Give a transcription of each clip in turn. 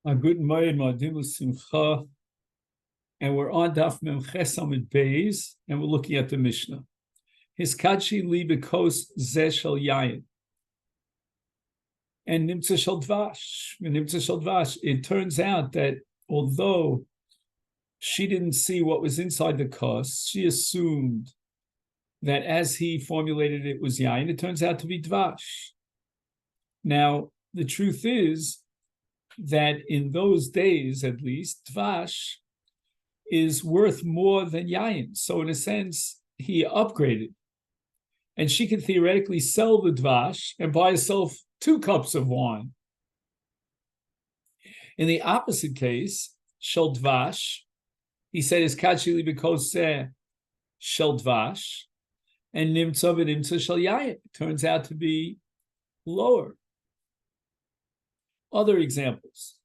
A good morning, Ma'adim Simcha, and we're on Daf Mem Ches Amud Beis, and we're looking at the Mishnah. Hiskachi li bekos zeh shel yayin, and nimtza shel dvash. It turns out that although she didn't see what was inside the kos, she assumed that as he formulated it was yayin. It turns out to be dvash. Now, the truth is that in those days, at least, dvash is worth more than yayin. So in a sense, he upgraded. And she could theoretically sell the dvash and buy herself 2 cups of wine. In the opposite case, shel dvash, he said, is kachili bekoseh shel dvash, and nimtza v'nimtza shel yayin. Turns out to be lower. Other examples.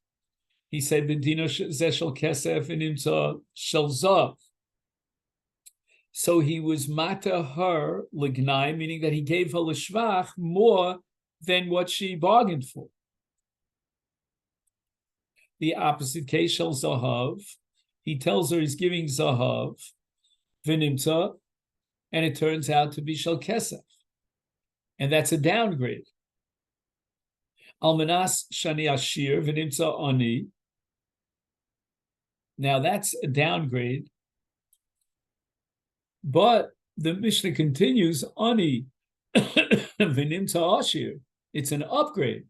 He said, "B'dino zeh shel kesef v'nimtza shel zav." So he was mata her lignai, meaning that he gave her l'shvach more than what she bargained for. The opposite case, shel zahav, he tells her he's giving zahav v'nimtza, and it turns out to be shel kesef, and that's a downgrade. Almanas shani ashir v'nimtza ani. Now that's a downgrade, but the Mishnah continues, ani v'nimtza ashir. It's an upgrade.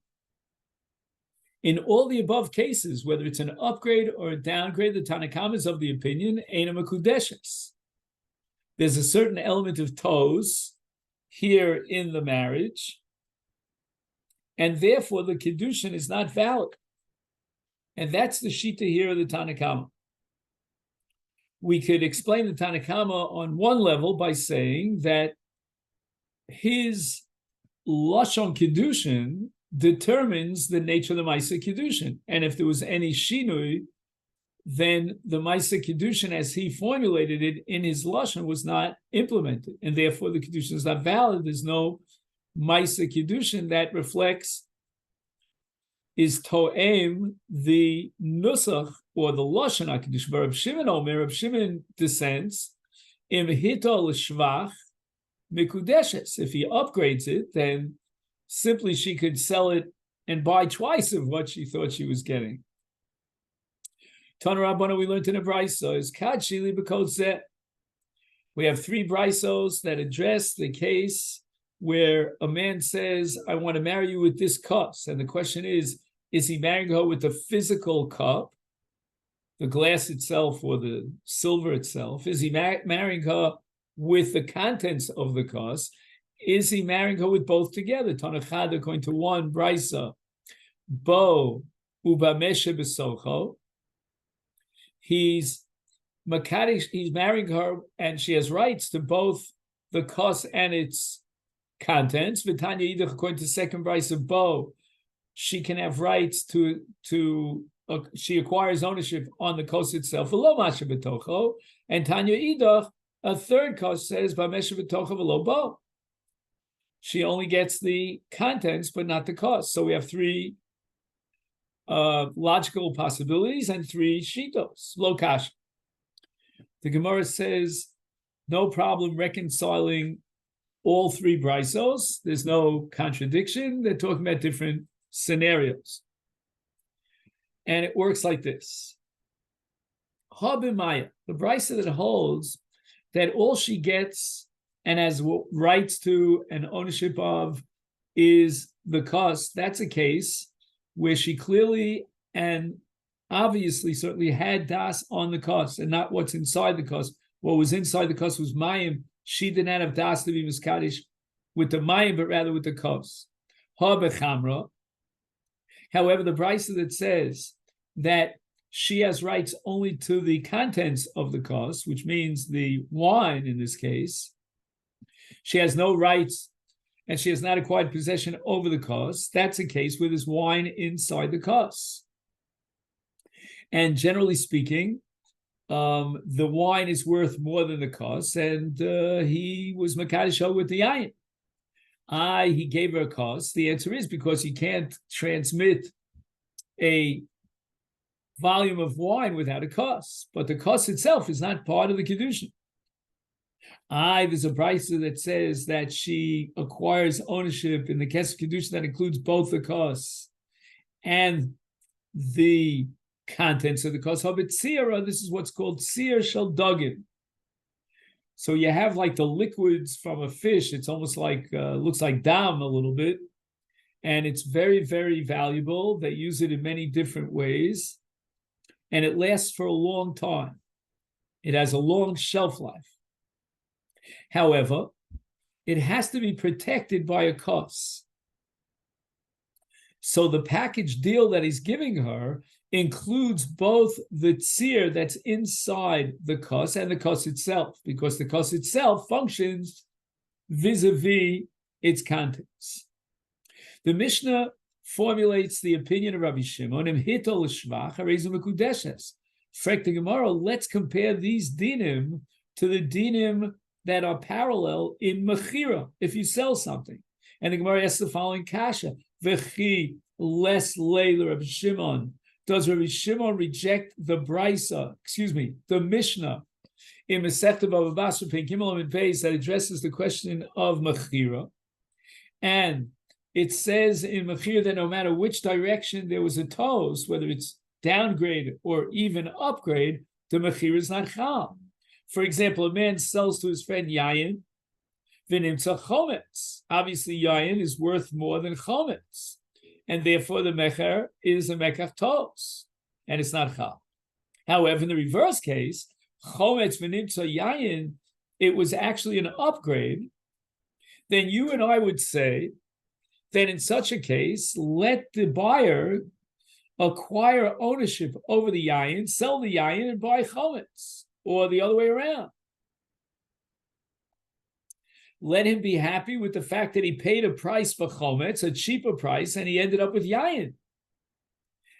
In all the above cases, whether it's an upgrade or a downgrade, the Tanakama is of the opinion, eina mekudeshes. There's a certain element of toes here in the marriage, and therefore the Kidushin is not valid. And that's the Shita here of the Tanakama. We could explain the Tanakama on one level by saying that his Lashon Kidushin determines the nature of the Masechet Kidushin. And if there was any Shinui, then the Masechet Kidushin, as he formulated it in his Lashon, was not implemented. And therefore the Kidushin is not valid. There's no Masechet Kidushin that reflects, is to'em the nusach or the lashon HaKiddush. But Reb Shimon Omer, Reb Shimon dissents, im hito l'shvach mikudeshes. If he upgrades it, then simply she could sell it and buy twice of what she thought she was getting. Tana Rabbana, we learned in a brayso, is kachili b'koseh. We have 3 braysos that address the case where a man says, I want to marry you with this cup. And the question is he marrying her with the physical cup, the glass itself or the silver itself? Is he marrying her with the contents of the cup? Is he marrying her with both together? Tanachad, according to one brisa, bo uba meshe besocho. He's marrying her and she has rights to both the cup and its contents. V'tanya Yidach, according to second brayso of Bo, she can have rights to she acquires ownership on the kos itself. V'lo masha b'tocho, and Tanya Yidach, a third kos says b'mesha b'tocho v'lo Bo. She only gets the contents but not the kos. So we have 3 logical possibilities and 3 shitos. Lo kasha. The Gemara says no problem reconciling all 3 braysos. There's no contradiction. They're talking about different scenarios. And it works like this. Habimaya, the brayso that holds that all she gets and has rights to and ownership of is the cost. That's a case where she clearly and obviously certainly had das on the cost and not what's inside the cost. What was inside the cost was mayim. She did not have das to be miskadish with the mayim, but rather with the kos. Ha bechamra. However, the brayso that says that she has rights only to the contents of the kos, which means the wine in this case, she has no rights and she has not acquired possession over the kos. That's a case where there's wine inside the kos. And generally speaking, the wine is worth more than the cost, and he was Makadisho with the yayin. He gave her a cost. The answer is because you can't transmit a volume of wine without a kos, but the kos itself is not part of the Kidushin. There's a brisa that says that she acquires ownership in the Kesef Kidushin that includes both the kos and the contents of the kos. Habitzira, this is what's called tzir shel dagim. So you have like the liquids from a fish. It's almost like, looks like dam a little bit. And it's very, very valuable. They use it in many different ways. And it lasts for a long time. It has a long shelf life. However, it has to be protected by a kos. So the package deal that he's giving her includes both the tzir that's inside the kos and the kos itself, because the kos itself functions vis-a-vis its contents. The Mishnah formulates the opinion of Rabbi Shimon, Frek the Gemara, let's compare these dinim to the dinim that are parallel in Mechira, if you sell something. And the Gemara asks the following kasha, V'chi les leil Rabbi Shimon. Does Rabbi Shimon reject the the Mishnah in Masechet Bava Basra Pein Gimel and Beis that addresses the question of Mechira? And it says in Mechira that no matter which direction there was a toast, whether it's downgrade or even upgrade, the Mechira is not chal. For example, a man sells to his friend Yayin, v'nimtza chometz. Obviously, Yayin is worth more than chometz, and therefore the mecher is a mekach tos, and it's not chal. However, in the reverse case, chometz v'nimtza Yayin, it was actually an upgrade. Then you and I would say that in such a case, let the buyer acquire ownership over the Yayin, sell the Yayin, and buy chometz, or the other way around. Let him be happy with the fact that he paid a price for chometz, a cheaper price, and he ended up with yayin.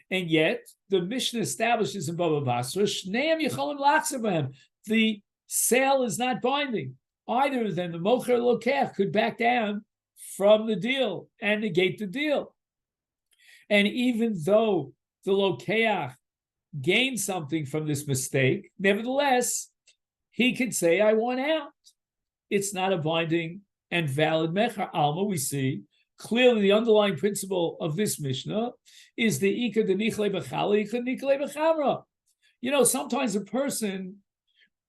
And yet, the Mishnah establishes in Bava Basra, Shneim Yecholim Lachzeh, the sale is not binding. Either of them, the Mocher Lokech, could back down from the deal and negate the deal. And even though the Lokeach gained something from this mistake, nevertheless, he could say, I want out. It's not a binding and valid mecher. Alma, we see, clearly the underlying principle of this Mishnah is the Ika de Nichle B'chala, Ika Nichle B'chamra. You know, sometimes a person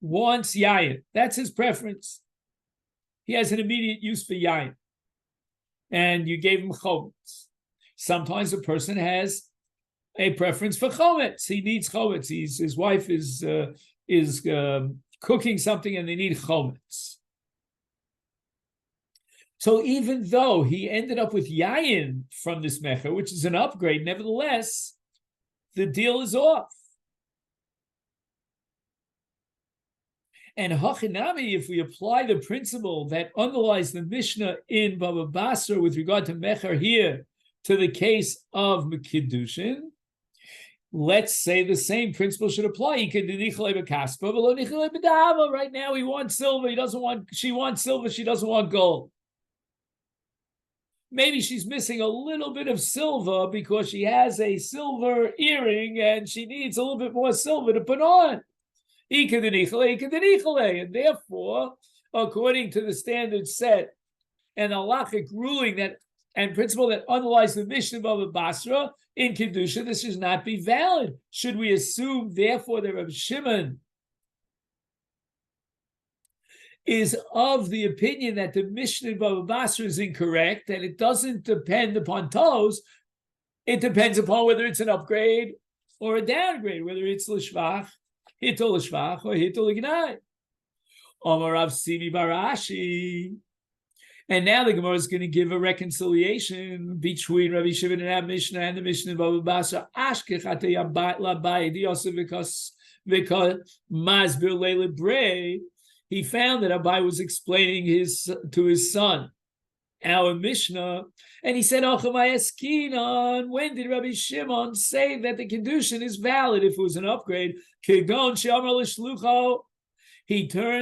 wants yayin. That's his preference. He has an immediate use for yayin. And you gave him chometz. Sometimes a person has a preference for chometz. He needs chometz. His wife is cooking something and they need chometz. So even though he ended up with yayin from this mecher, which is an upgrade, nevertheless, the deal is off. And hachinami, if we apply the principle that underlies the Mishnah in Bava Basra with regard to mecher here to the case of Kidushin, let's say the same principle should apply. Right now he wants silver, she wants silver, she doesn't want gold. Maybe she's missing a little bit of silver because she has a silver earring and she needs a little bit more silver to put on. And therefore, according to the standard set and the halachic ruling that and principle that underlies the Mishnah of Basra in Kidushin, this should not be valid. Should we assume, therefore, that Rabbi Shimon is of the opinion that the Mishnah of Bava Basra is incorrect, and it doesn't depend upon toes, it depends upon whether it's an upgrade or a downgrade, whether it's l'shvach, hitol l'shvach, or hitol l'gnai. Omar Rav Simi Barashi. And now the Gemara is going to give a reconciliation between Rabbi Shimon and our Mishnah and the Mishnah of Bava Basra. Ashkech atei labai dioseh v'kas masbir leile brei. He found that Abai was explaining to his son our Mishnah, and he said, when did Rabbi Shimon say that the Kidushin is valid if it was an upgrade? He turned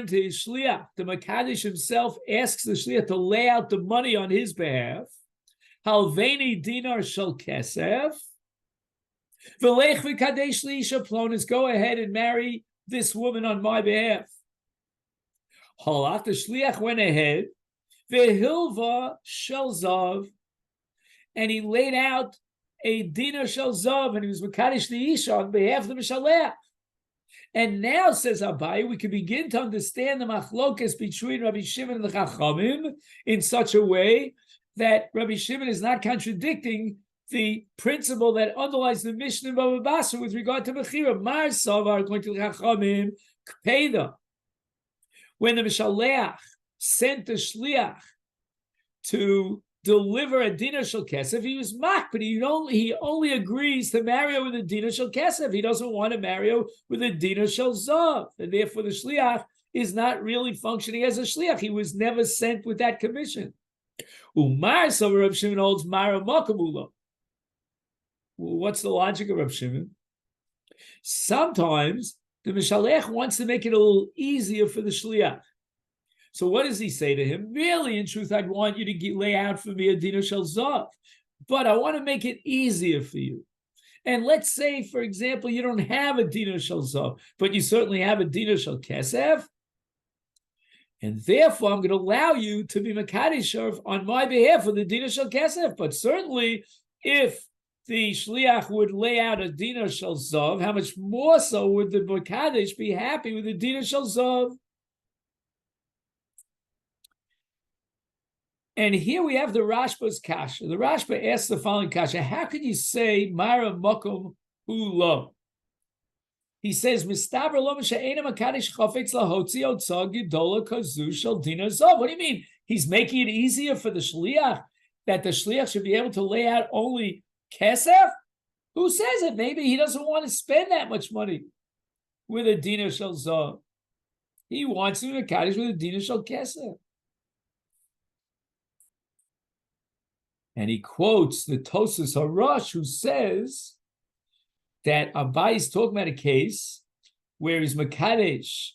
to his shliach. The Makadish himself asks the shliach to lay out the money on his behalf. Halveni dinar shel kesef. V'lech v'kadesh li'isha plonis, go ahead and marry this woman on my behalf. Halach, the shliach went ahead, v'hilva shel zav, and he laid out a dinar shel zav, and he was mekadesh li'isha on behalf of the mishalech. And now, says Abai, we can begin to understand the machlokas between Rabbi Shimon and the Chachamim in such a way that Rabbi Shimon is not contradicting the principle that underlies the Mishnah in Bava Basra with regard to Mechira. Mar Savar, according to the Chachamim, Kpeda. When the Mishaleach sent the Shliach to deliver a dinar shel kesef, he was mocked, but he only agrees to marry her with a dinar shel kesef. He doesn't want to marry her with a dinar shel zav, and therefore the shliach is not really functioning as a shliach. He was never sent with that commission. Umar, so Rav Shimon holds mara makamula. What's the logic of Rav Shimon? Sometimes the mishalech wants to make it a little easier for the shliach. So what does he say to him? Really, in truth, I'd want you to lay out for me a dinar shel zav, but I want to make it easier for you. And let's say, for example, you don't have a dinar shel zav, but you certainly have a dinar shel kesef, and therefore I'm going to allow you to be mekadesh on my behalf with the dinar shel kesef. But certainly, if the shliach would lay out a dinar shel zav, how much more so would the mekadesh be happy with the dinar shel zav? And here we have the Rashba's kasha. The Rashba asks the following kasha: how can you say Mara Mokum Ulo? He says, Mistaber lo she'ena makadesh chafetz lahotzi otza gedola kazu shel dinar zav. What do you mean? He's making it easier for the shliach, that the shliach should be able to lay out only kesef? Who says it? Maybe he doesn't want to spend that much money with a dinar shel zav. He wants to be makadesh with a dinar shel kesef. And he quotes the Tosas Harash, who says that Abai is talking about a case where he's Makadesh,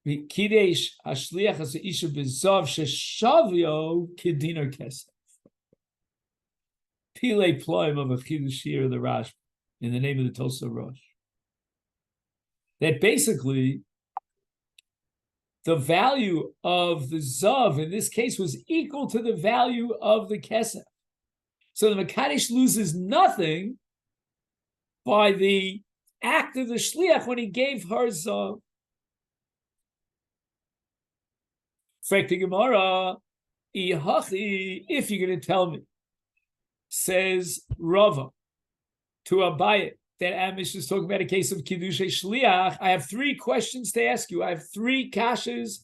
Kidesh Hashliach as Isha Bizav Sheshavio Kidinar Kesef. Pile Ploim of a Kidushin of the Rash, in the name of the Tosas Harash. That basically the value of the Zav in this case was equal to the value of the Kesef. So the Mekadesh loses nothing by the act of the Shliach when he gave her Zav. Frekti Gemara, if you're going to tell me, says Rava to Abaye, that Amish is talking about a case of Kidushin Shliach, I have three questions to ask you. I have three kashas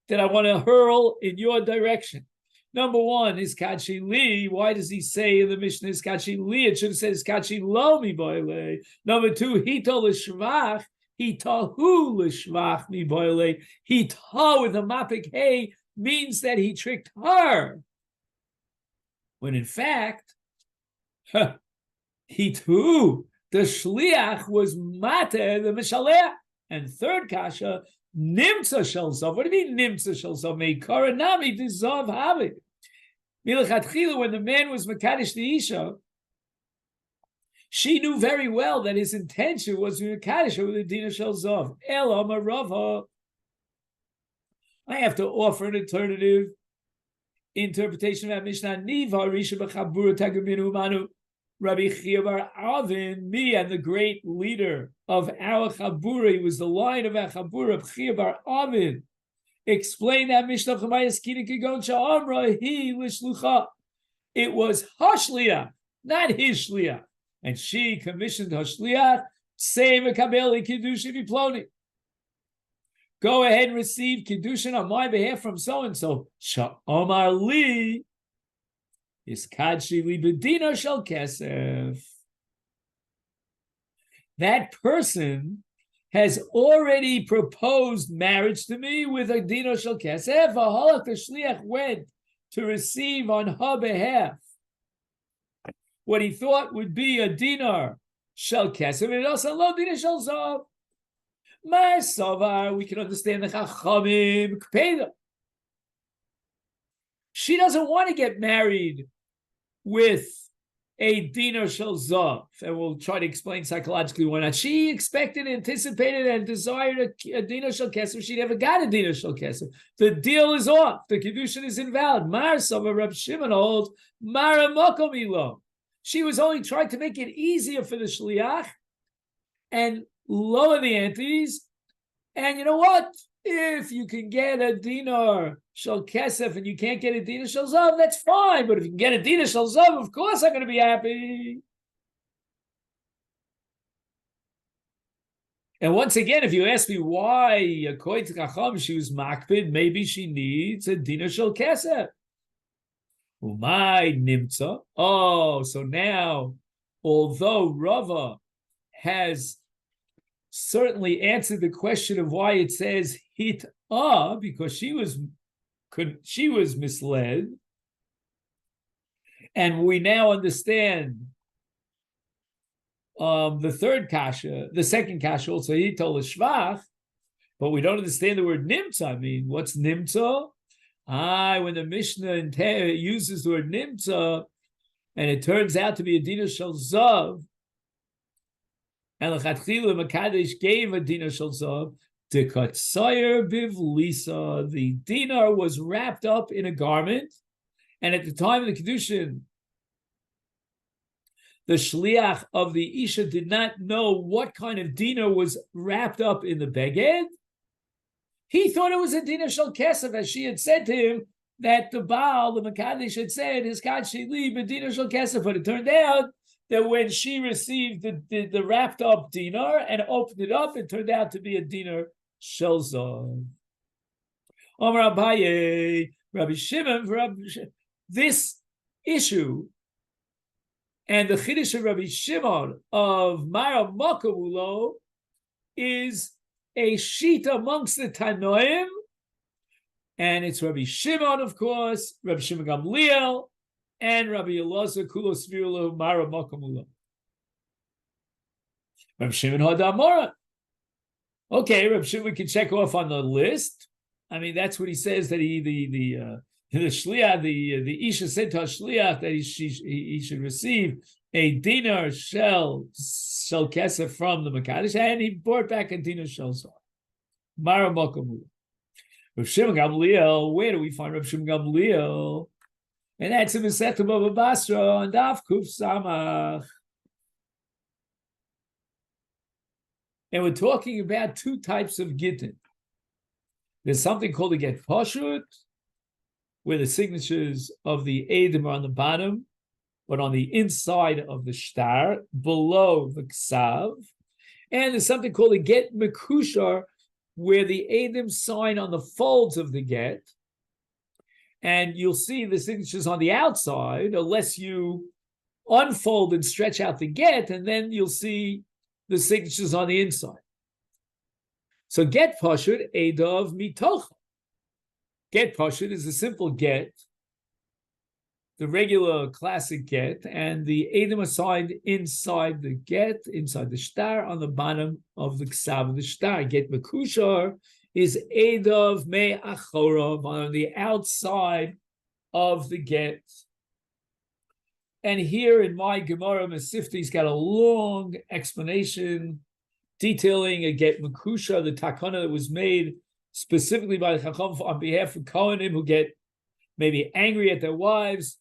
that I want to hurl in your direction. Number one is Kachi Li. Why does he say in the Mishnah is Kachi Li? It should have said Kachi Lo mi boile. Number two, Hito l'shvach, Hito hu l'shvach mi boile. Hito with a mapik hey means that he tricked her. When in fact, Hito, the shliach was mate the mishaleh. And third kasha, nimtza shel zav. What do you mean nimtza shel zav? Meikara nami dizav havi. Milachatchila, when the man was mekadesh the isha, she knew very well that his intention was to mekadesh her with a dinar shel zav. Ela marava. I have to offer an alternative interpretation of that Mishnah. Niva risha b'chabura tagaminu manu. Rabbi Chia bar Avin, me and the great leader of our Chabura, he was the line of our Chabura, Chia bar Avin, explain that Mishnah Chamayas Kina Kigon Sha'amra, he l'shlucha. It was Hashliach, not his Shliach. And she commissioned Hashliach, say Mekabeli Kidushin Viploni. Go ahead and receive Kidushin on my behalf from so-and-so. Sha'amar li. Is kadshi li bedina shel kesef. That person has already proposed marriage to me with a dinar shel kesef. V'halach the shliach went to receive on her behalf what he thought would be a dinar shel kesef, and also lo dinar shel zav. Mar savar, we can understand the chachamim kpeda. She doesn't want to get married with a dinar shel zav, and we'll try to explain psychologically why not. She expected, anticipated, and desired a dinar shel kesef. She never got a dinar shel kesef. The deal is off. The Kidushin is invalid. Mar Sava Rab Shimon holds Mara Mokomilo. She was only trying to make it easier for the shliach and lower the antes. And you know what? If you can get a dinar shel kesef and you can't get a dinar shel zav, that's fine. But if you can get a dinar shel zav, of course I'm going to be happy. And once again, if you ask me why, according to Chacham, she was makpid, maybe she needs a dinar shel kesef. Umay nimtza. Oh, so now, although Rava has certainly answered the question of why it says hit because she was misled, and we now understand the second kasha also he told shvach, but we don't understand the word nimtza. I mean, what's nimtza? When the Mishnah uses the word nimtza, and it turns out to be a dinar shel zav, and L'chatchila Makadesh gave a dinar shel zav, the katsayer bivlisa, the dinar was wrapped up in a garment, and at the time of the Kidushin, the shliach of the Isha did not know what kind of dinar was wrapped up in the beged. He thought it was a dinar shel kesef, as she had said to him that the Baal, the Makadesh, had said his kadshili b'dinar shel kesef, but it turned out that when she received the wrapped up dinar and opened it up, it turned out to be a dinar shel zav. Omar Abaye, Rabbi Shimon, this issue and the chiddush of Rabbi Shimon of Mara Makavulo is a sheet amongst the Tanoim, and it's Rabbi Shimon, of course, Rabbi Shimon Gamliel, and Rabbi Elazar Kulo Svirulu Mara Makamula. Rabbi Shimon Hadamora. Okay, Rabbi Shimon can check off on the list. I mean, that's what he says that the shliach, the Isha said to shliach that he should receive a dinar shel kesef from the Makadesh, and he brought back a dinar shel zar. Mara Makamula. Rabbi Shimon Gamliel. Where do we find Rabbi Shimon Gamliel? And that's in Masechet Bava Basra on Daf Kuf Samach. And we're talking about two types of gittin. There's something called a get pashut, where the signatures of the edim are on the bottom, but on the inside of the shtar, below the ksav. And there's something called a get mekushar, where the edim sign on the folds of the get. And you'll see the signatures on the outside, unless you unfold and stretch out the get, and then you'll see the signatures on the inside. So get pashut edav mitocha. Get pashut is a simple get, the regular classic get, and the edim assigned inside the get, inside the shtar, on the bottom of the ksav of the shtar. Get mekushar is edav me achorov, on the outside of the get. And here in my Gemara, Masifti's got a long explanation detailing a get mekusha, the takana that was made specifically by the Chacham on behalf of Kohanim who get maybe angry at their wives,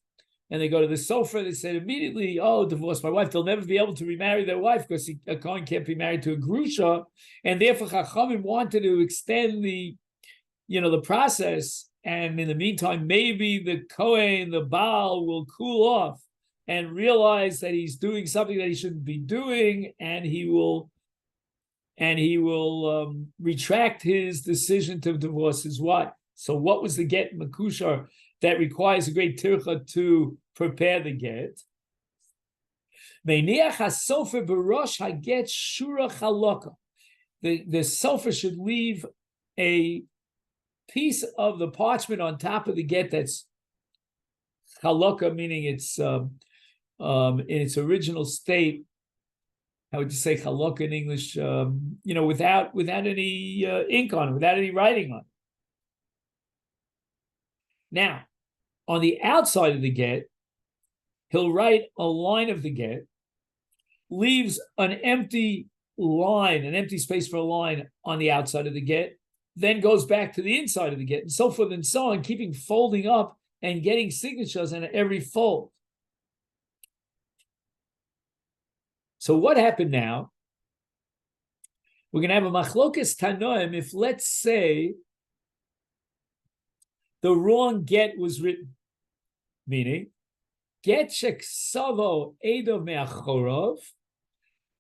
and they go to the sofer. They said immediately, "Oh, divorce my wife." They'll never be able to remarry their wife because a Kohen can't be married to a grusha, and therefore Chachamim wanted to extend the process. And in the meantime, maybe the Kohen, the Baal, will cool off and realize that he's doing something that he shouldn't be doing, and he will retract his decision to divorce his wife. So what was the get mekushar that requires a great tircha to prepare the get? Meiniach hasofer b'rosh haget shura chaloka. The sofer should leave a piece of the parchment on top of the get that's chaloka, meaning it's in its original state. How would you say chaloka in English? Without any ink on it, without any writing on it. Now, on the outside of the get, he'll write a line of the get, leaves an empty line, an empty space for a line on the outside of the get, then goes back to the inside of the get, and so forth and so on, keeping folding up and getting signatures in every fold. So what happened now? We're going to have a machlokas tanoim if, let's say, the wrong get was written, meaning get sheksavo edov me'achorov.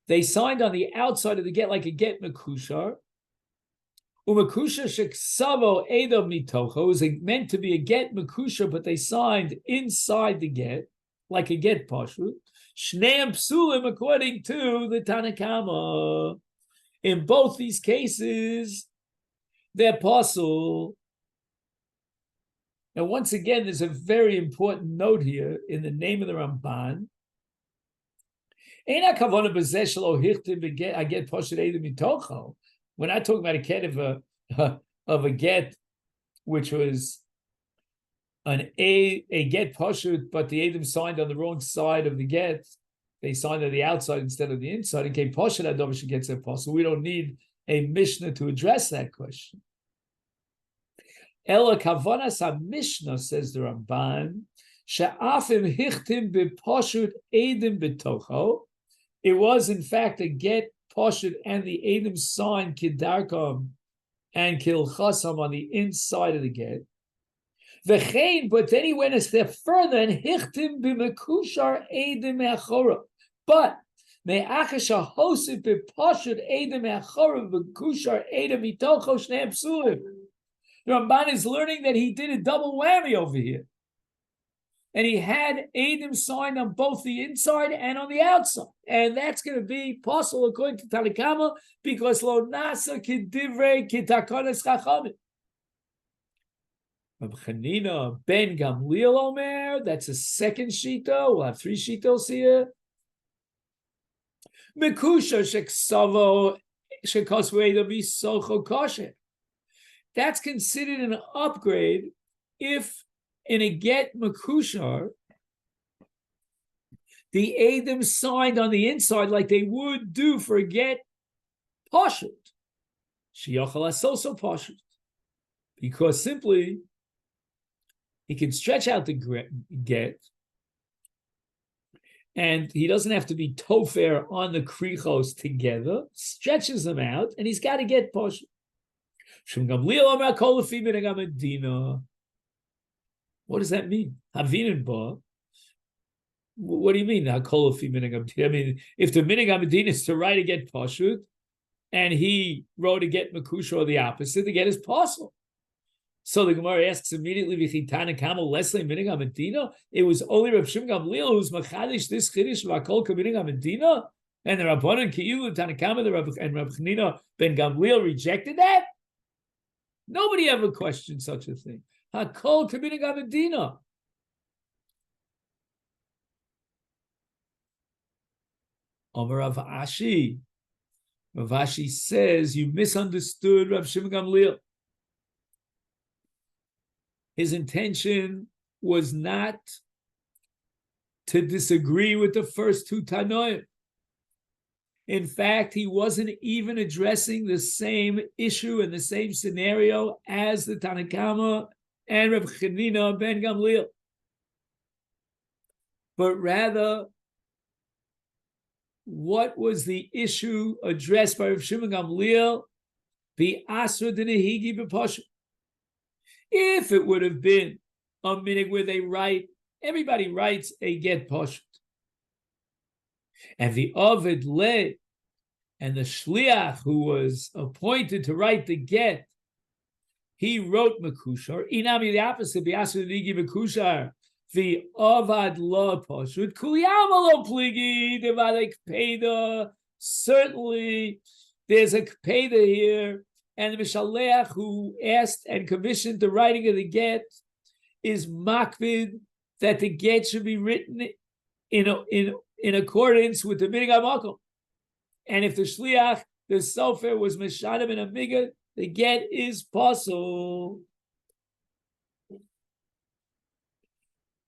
They signed on the outside of the get like a get mekushar. Umekusha sheksavo edov mitocho was meant to be a get mekushar, but they signed inside the get like a get pashut. Shneim psulim according to the Tanakama. In both these cases, they're pasul. Now, once again, there's a very important note here in the name of the Ramban. We're not talking about a get of a get, which was a get pashut, but the Adam signed on the wrong side of the get. They signed on the outside instead of the inside. And came pashut adovish gets a pasul. We don't need a Mishnah to address that question. Ela kavanas ha-Mishnah, says the Ramban, she'afim hichtim b'pashut edim b'tocho. It was, in fact, a get pashut, and the edim signed kidarkam and kilchasam on the inside of the get. V'chein, but then he went a step further and hichtim b'mekushar edim me'achora. But me'achash ha'hosif b'pashut edim me'achora b'mekushar edim mitocho shnei psulim. The Ramban is learning that he did a double whammy over here. And he had Adam signed on both the inside and on the outside. And that's going to be possible according to Tanakama, because lo nasa kidivrei kitakones chachamim. Rabbi Chanina ben Gamliel Omer, that's a second shita. We'll have three shitos here. Mekusha sheksavo shekosvei davi socho kosher. That's considered an upgrade if in a get mekushar, the Adam signed on the inside like they would do for a get pashut. Sheyachal asoso pashut. Because simply, he can stretch out the get, and he doesn't have to be tofer on the krichos together, stretches them out, and he's got to get pashut. What does that mean? What do you mean? I mean, if the minig amadin is to write a get pashut, and he wrote a get makusha, or the opposite, the get is possible. So the Gemara asks immediately, "V'chitana kamel lesle minig amadina." It was only Rav Shimon Gamliel who's machadish this chiddush v'akol kaminig amadina, and the Rabbanan Kiyu Tanakama and Rav Chanina ben Gamliel rejected that. Nobody ever questioned such a thing. Hakol kaminig amadina. Omer Rav Ashi. Rav Ashi says you misunderstood Rav Shimon Gamliel. His intention was not to disagree with the first two Tanoim. In fact, he wasn't even addressing the same issue and the same scenario as the Tanakama and Reb Chanina ben Gamliel, but rather, what was the issue addressed by Reb Shimon Gamliel? Be asra d'nehigi b'pashut. If it would have been a minute where they write, everybody writes a get pashut, and the Ovid led, and the shliach who was appointed to write the get, he wrote mekushar. Inami the opposite, bi'asur nigi mekushar. The Ovad la pashut kuliyam lo pligi devadek peda. Certainly, there's a kpeda here, and the Mishaleach who asked and commissioned the writing of the get is makvid that the get should be written in accordance with the minig hamakom. And if the shliach, the sofer, was meshadim and amiga, the get is possible.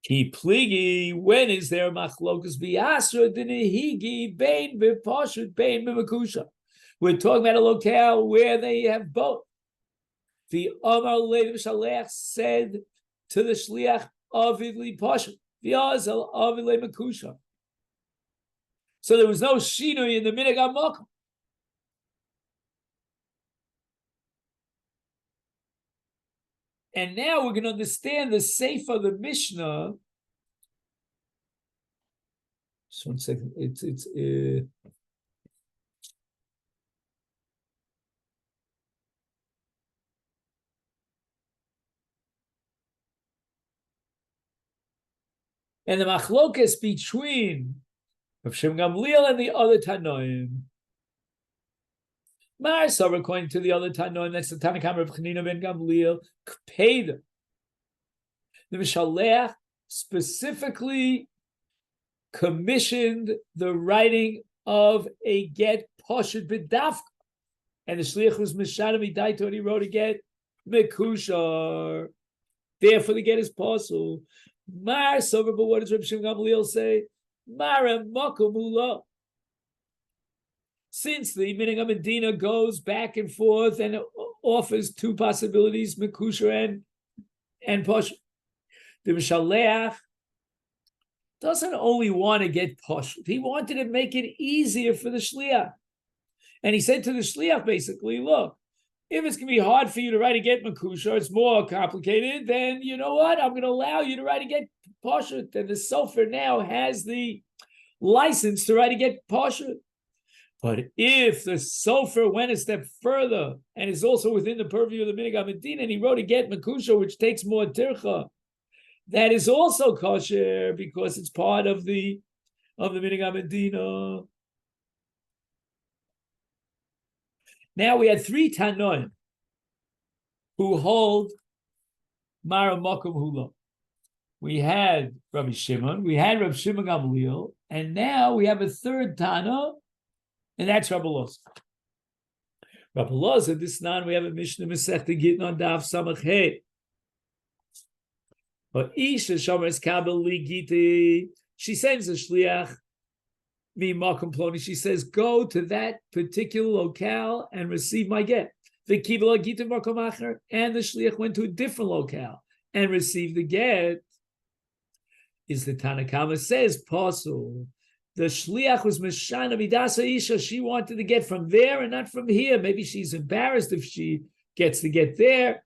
Ki pligi, when is there machlokus biasra denehigi bein b'pashut bein b'makusha? We're talking about a locale where they have both. The Amar Lev Shalech said to the Shliach Avid li Pashut, the Azal Avid le Makusha. So there was no shinui in the minhag hamakom. And now we're going to understand the seif of the Mishnah. Just 1 second. And the machlokas between Rav Shimon Gamliel and the other Tanoim. Marsav, according to the other Tanoim, that's the Tanakam of Chanina ben Gamliel, Kpeda. The Mishalech specifically commissioned the writing of a get Pashut B'dafka. And the Shliach was Mishadam Idaito, and he wrote a get Mekushar. Therefore, the get is possible. Marsav, but what does Rav Shimon Gamliel say? Mara Makamula. Since the Minhag Medina goes back and forth and offers two possibilities, Mekusha and Posh, the Mishalech doesn't only want to get Posh, he wanted to make it easier for the Shliach. And he said to the Shliach, basically, look, if it's going to be hard for you to write a get Mekusha, it's more complicated, then you know what? I'm going to allow you to write a get Poshut. And the Sofer now has the license to write a get Poshut. But if the Sofer went a step further and is also within the purview of the Minhag Medina, and he wrote a get Mekusha, which takes more tircha, that is also kosher because it's part of the Minhag Medina. Now we had 3 Tanoim who hold Mara Mokum Hula. We had Rabbi Shimon, we had Rabbi Shimon Gamliel, and now we have a third Tana, and that's Rabbi Loza. Rabbi Loza, this nan we have a Mishnah Masechet Gittin on Daf Samach Hey. But Isha Shomer Kabel Li Giti, she sends a shliach mi makom ploni. She says, go to that particular locale and receive my get. The kibla gita makom acher, and the shliach went to a different locale and received the get. Is the Tanakama says pasul. The shliach was meshana midasa isha. She wanted to get from there and not from here. Maybe she's embarrassed if she gets to get there.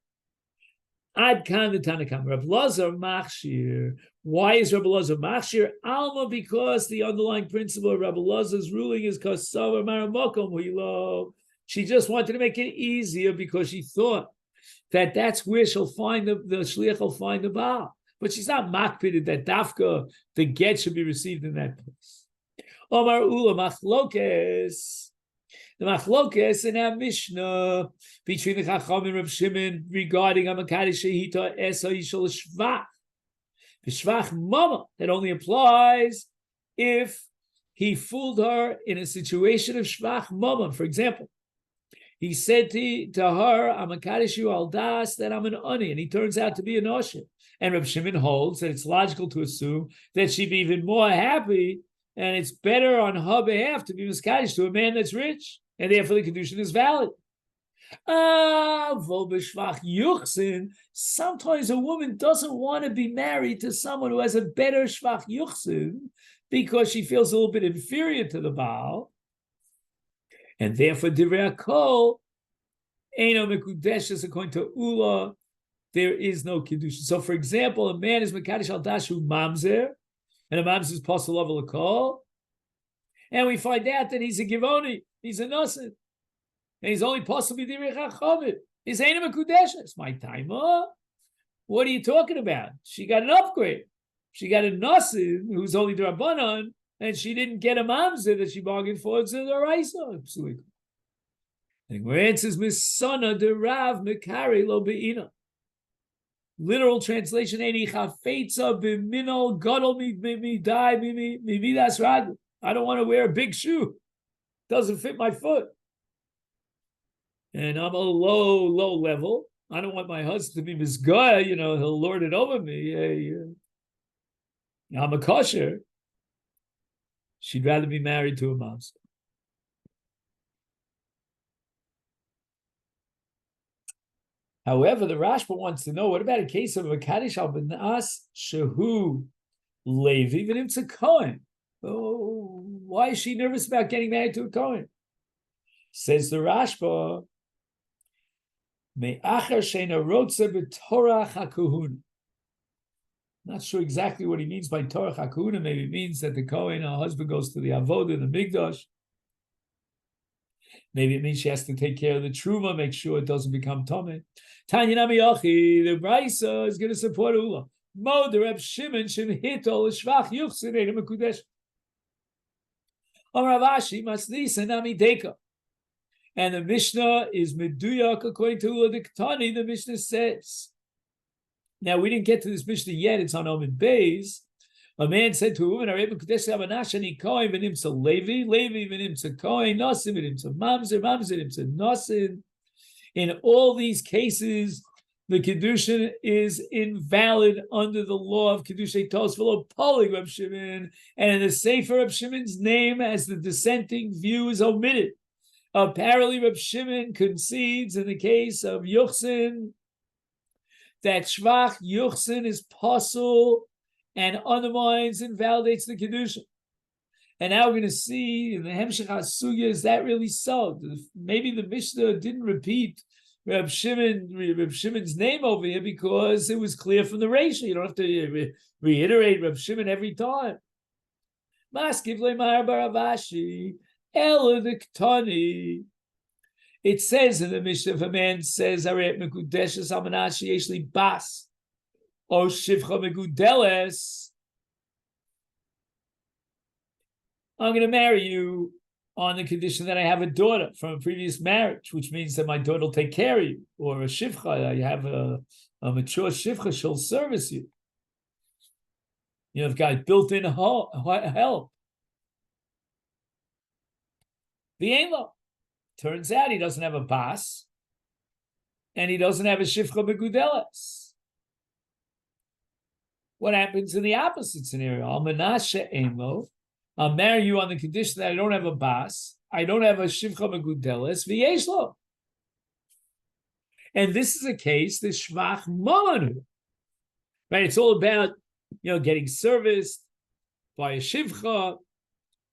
Ad kan the Tanakama. Rav Lazar machshir. Why is Rabbi Lazar machshir? Alma, because the underlying principle of Rabbi Lazar's ruling is kasavar maramokom huilo. She just wanted to make it easier because she thought that that's where she'll find the shliach will find the Baal. But she's not makpided that dafka the get should be received in that place. Omar Ula Machlokes. The Machlokes in our Mishnah between the Chacham and Reb Shimon regarding Amakadi Shehita Esa Yishol Shvach. The Shvach Mama, that only applies if he fooled her in a situation of Shvach Mama. For example, he said to her, Amakadi Shu Al Das, that I'm an Ani, and he turns out to be an Osher. And Reb Shimon holds that it's logical to assume that she'd be even more happy, and it's better on her behalf to be miskadish to a man that's rich, and therefore the Kidushin is valid. Sometimes a woman doesn't want to be married to someone who has a better shvach yuchsin because she feels a little bit inferior to the Baal, and therefore divrei hakol eino mekudeshes, according to Ula, there is no Kidushin. So, for example, a man is mekadish al dashu mamzer, and a mamzer is possible of a call, and we find out that he's a givoni, he's a nasid, and he's only possibly divrei chachamim. He's ain't a mekudeshes. My timer. What are you talking about? She got an upgrade. She got a nasid who's only the rabbanon, and she didn't get a mamzer that she bargained for. It's a raisa. And where it says misana de rav mekari lo beina. Literal translation: Eni chafetza b'minol gadol mi die mi das rag. I don't want to wear a big shoe; doesn't fit my foot. And I'm a low level. I don't want my husband to be misguy. He'll lord it over me. I'm a kosher. She'd rather be married to a mamzer. However, the Rashba wants to know, what about a case of a Kaddish al Benas Shehu Levi, even if it's a Kohen? Oh, why is she nervous about getting married to a Kohen? Says the Rashba, Me'achar sheina rotze b'torah hakuhuna. Not sure exactly what he means by Torah Hakuna. Maybe it means that the Kohen, her husband, goes to the Avodah, the Mikdash. Maybe it means she has to take care of the Truma, make sure it doesn't become Tomei. Tanya Nami Yochi, the Brisa is going to support Ula. Mo the Reb Shimon Shem Hitol Shvach Yuchsin Eina Mekudesh. Amar Ravashi Masnisa Nami Deka. And the Mishnah is Meduyak according to Ula the Ketani. The Mishnah says. Now, we didn't get to this Mishnah yet. It's on Omen Beis. A man said to a woman, Arei B'Kodesh Avanash Ani Kohen V'Nimtza Levi, Levi V'Nimtza Kohen, Nosin V'Nimtza Mamzer, Mamzer V'Nimtza Nosin. In all these cases, the Kidushin is invalid under the law of Kidushin Tosfelo Polig Reb Shimon, and in the Sefer Reb Shimon's name, as the dissenting view is omitted. Apparently, Reb Shimon concedes in the case of Yuchsin that Shvach Yuchsin is pasul and undermines and validates the Kidushin. And now we're going to see in the Hemshech HaSugya, is that really so? Maybe the Mishnah didn't repeat Reb Shimon's name over here because it was clear from the ratio. You don't have to reiterate Reb Shimon every time. Maskiv le'mar baravashi ela the Ktani. It says in the Mishnah, if a man says, Aret Mekudeshes Amanashi Yeshli Bas, or Shivcha Megudeles, I'm going to marry you on the condition that I have a daughter from a previous marriage, which means that my daughter will take care of you, or a Shivcha, you have a mature Shivcha, she'll service you. You've got built-in help. The Ainlo. Turns out he doesn't have a bas, and he doesn't have a shifcha begudeles. What happens in the opposite scenario? Al menashe einlo. I'll marry you on the condition that I don't have a bas, I don't have a shifcha begudeles, v'yeshlo. And this is a case, the shvach mamanu. Right? It's all about, getting serviced by a shivcha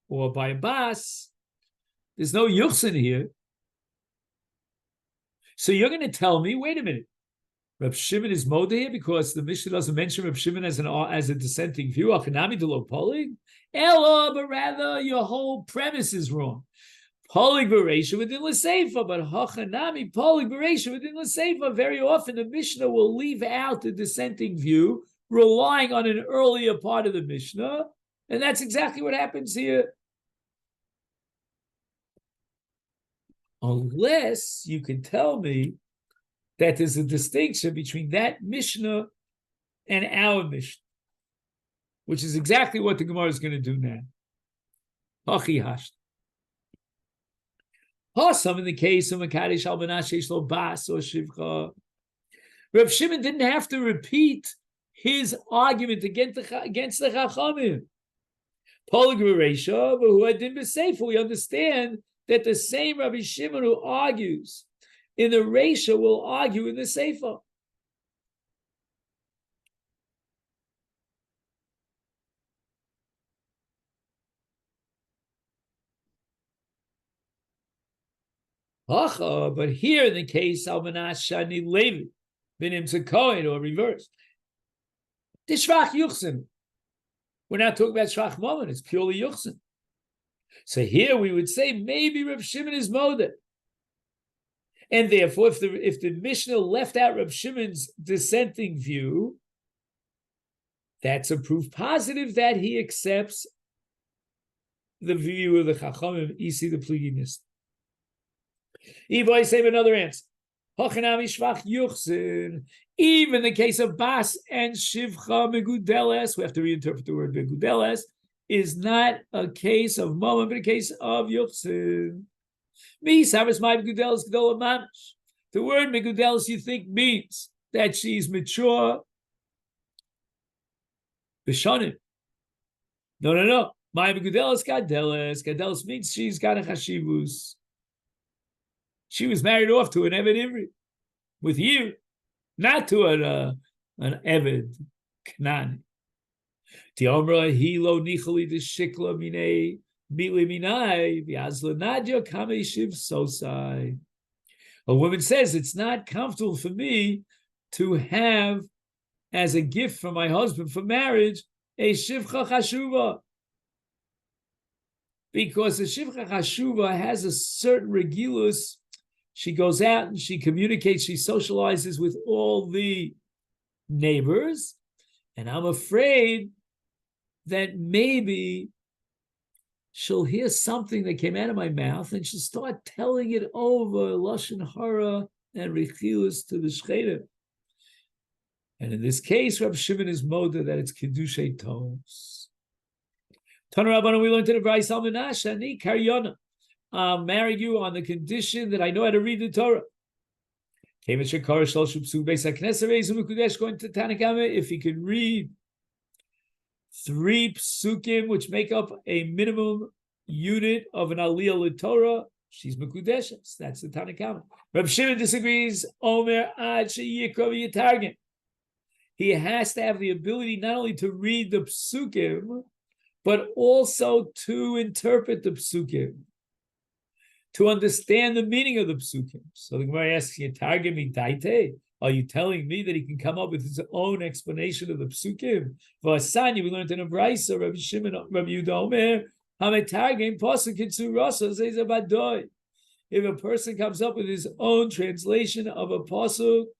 or by a bas. There's no yuchsin here. So you're going to tell me, wait a minute, Reb Shimon is moda here because the Mishnah doesn't mention Reb Shimon as a dissenting view. Achanami de lo polig, elo, but rather your whole premise is wrong. Polig b'reisha within l'seifa, but hachanami polig b'reisha within l'seifa. Very often the Mishnah will leave out the dissenting view, relying on an earlier part of the Mishnah, and that's exactly what happens here. Unless you can tell me that there's a distinction between that Mishnah and our Mishnah, which is exactly what the Gemara is going to do now. Hachi hasht. Hasam, in the case of Makadish al Benashesh lo bas or shivcha, Reb Shimon didn't have to repeat his argument against the Chachamim. Polig b'reisha, but who had been b'sefer, we understand that the same Rabbi Shimon who argues in the Reisha will argue in the Sefer. But here in the case Almanash Shani Levi, Binim Kohen, or reversed. The Shvach Yuchsin. We're not talking about Shvach Mammon, it's purely Yuchsin. So here we would say maybe Reb Shimon is moda. And therefore, if the Mishnah left out Reb Shimon's dissenting view, that's a proof positive that he accepts the view of the Chachamim, Isi the Pliginist. I say another answer. Even the case of Bas and Shivcha Megudeles, we have to reinterpret the word Megudeles, is not a case of Mammon, but a case of Yuchsin. The word Megudeles, you think, means that she's mature, Bishonim, No. My Gedelis Gadelis. Gadelis means she's got a chashivus. She was married off to an Eved Ivri with you, not to an Eved Knani. Tiomra hilo nichali de shikla mine mili minai v'azla nadya kame shiv sosai. A woman says it's not comfortable for me to have as a gift from my husband for marriage a shivcha chashuva, because the shivcha chashuva has a certain regulus. She goes out and she communicates, she socializes with all the neighbors, and I'm afraid that maybe she'll hear something that came out of my mouth and she'll start telling it over lashon hara and rechilus to the shcheda. And in this case, Rab Shimon is moda that it's Kidushin tos. Tana Rabbana, we learned in the Bryce Almanash, Ani Karyona. I'll marry you on the condition that I know how to read the Torah. Going to Tanakama, if he could read 3 psukim, which make up a minimum unit of an aliyah Torah, she's mekudeshes. That's the Tanakama. Reb Shimon disagrees. Omer ad sheyikra v'yitargim. He has to have the ability not only to read the psukim, but also to interpret the psukim, to understand the meaning of the psukim. So the Gemara asks, "Yitargim daite? Are you telling me that he can come up with his own explanation of the psukim?" V'asanya, we learned in a brayso, Rabbi Shimon, Rabbi Yehuda Omer, "Hametargim pasuk kitzu rasa zeiz abadoy." If a person comes up with his own translation of a pasuk,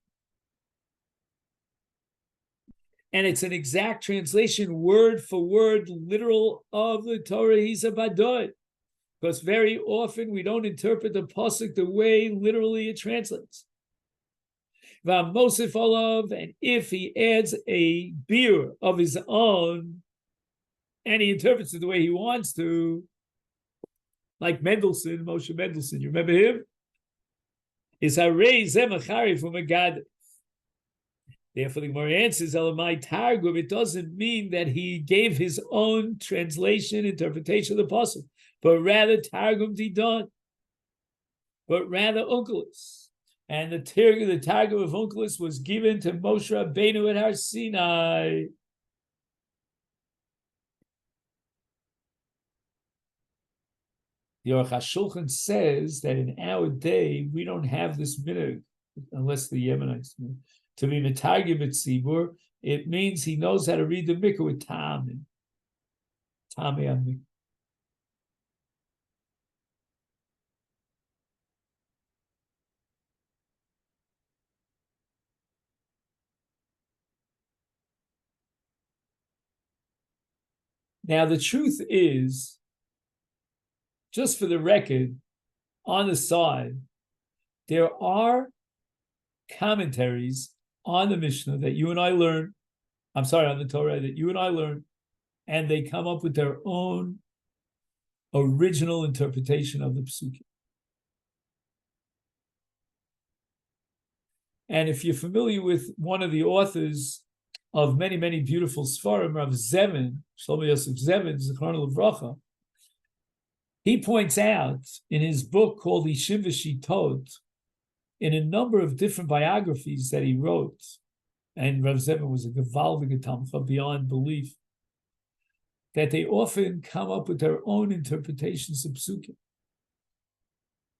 and it's an exact translation, word for word, literal of the Torah, he's a badoy. Because very often we don't interpret the pasuk the way literally it translates. V'amosif olav, and if he adds a beer of his own, and he interprets it the way he wants to, like Mendelssohn, Moshe Mendelssohn, you remember him? Is harei zemachari from a god. Therefore, the Gemara answers, Elamai Targum, it doesn't mean that he gave his own translation, interpretation of the pasuk, but rather Targum Didon, but rather Unkelos. And the Targum of Unkelos was given to Moshe Rabbeinu at Har Sinai. The Aruch HaShulchan says that in our day, we don't have this minhag, unless the Yemenites do. To be Metargim at Tzibur, it means he knows how to read the Mikvah with Tam. Now, the truth is, just for the record, on the side, there are commentaries on the Mishnah that you and I learn, on the Torah that you and I learn, and they come up with their own original interpretation of the Psukim. And if you're familiar with one of the authors of many, many beautiful Sfarim, Rav Zevin, Shlomo Yosef Zevin, Zichrono Livracha, he points out in his book called Yeshiva Shitot, in a number of different biographies that he wrote, and Rav Zevin was a gewaldige Tamcha beyond belief, that they often come up with their own interpretations of Psukim.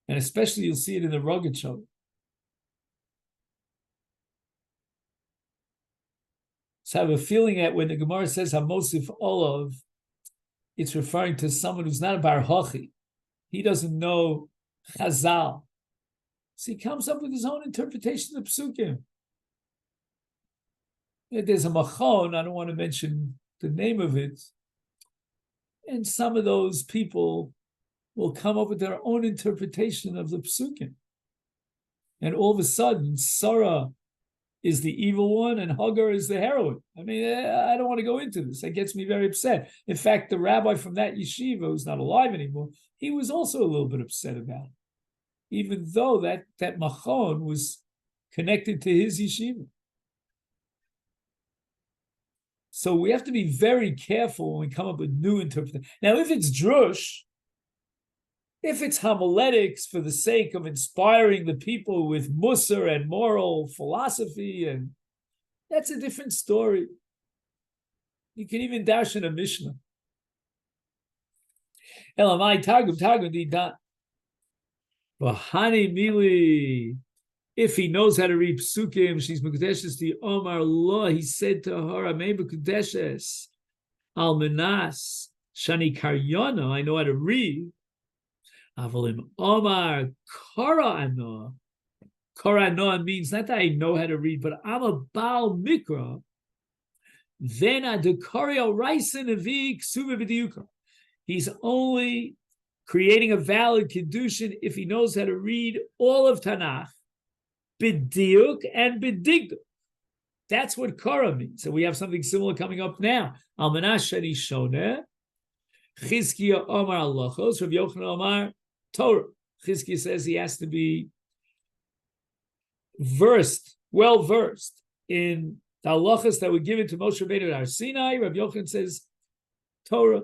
And especially you'll see it in the Rogatchover. So I have a feeling that when the Gemara says Hamosif Olav, it's referring to someone who's not a Bar Hachi. He doesn't know Chazal. So he comes up with his own interpretation of Psukim. There's a Machon, I don't want to mention the name of it, and some of those people will come up with their own interpretation of the Psukim. And all of a sudden, Sarah is the evil one and Hagar is the heroine. I mean, I don't want to go into this. That gets me very upset. In fact, the rabbi from that yeshiva, who's not alive anymore, he was also a little bit upset about it, even though that machon was connected to his yeshiva. So we have to be very careful when we come up with new interpretation. Now, if it's drush, if it's homiletics for the sake of inspiring the people with musar and moral philosophy, and that's a different story. You can even dash in a Mishnah. Elamai Targum Didan. Vahani Mili. If he knows how to read psukim, she's mekudeshes the Omar Law. He said to her, "Amei mekudeshes al menas shani karyana." I know how to read. Avalim Omar Kora'ana. Kora'ana means not that I know how to read, but I'm a Baal Mikra. Then I dekorio raisen avi ksuva b'diuka. He's only creating a valid Kidushin if he knows how to read all of Tanakh, b'diuk and b'digduk. That's what Korah means. So we have something similar coming up now. Al menash shani shoneh, Chizkiya Omar Halachos, Rabbi Yochanan Omar Torah. Chizkiya says he has to be well versed in the halachas that were given to Moshe Rabbeinu at Har Sinai. Rabbi Yochanan says Torah.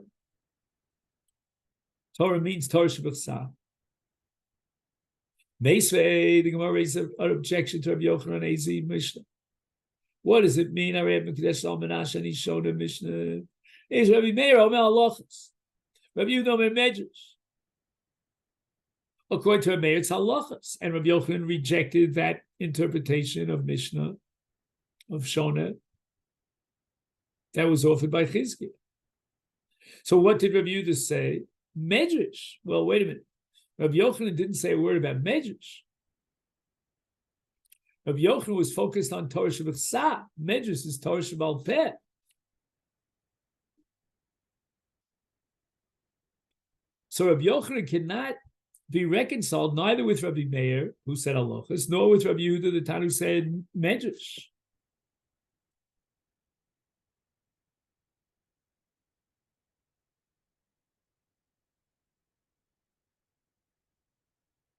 Torah means Torah Shabbat. Meisvei, the Gemara raises an objection to Rabbi Yochanan Ezi Mishnah. What does it mean? I read Mekadesh Al Menash and he showed a Mishnah. Is Rabbi Meir Omer halachas. Rabbi Yehuda Omer medrash. According to Rabbi Meir, it's halachas, and Rabbi Yochanan rejected that interpretation of Mishnah of Shoneh that was offered by Chizkiah. So what did Rabbi Yehuda say? Medrash. Well, wait a minute. Rabbi Yochanan didn't say a word about Medrash. Rabbi Yochanan was focused on Torah Shabbat. Medrash is Torah Shabbat Peh. So Rabbi Yochanan cannot be reconciled neither with Rabbi Meir, who said halachas, nor with Rabbi Yehuda the Tanu said Medrash.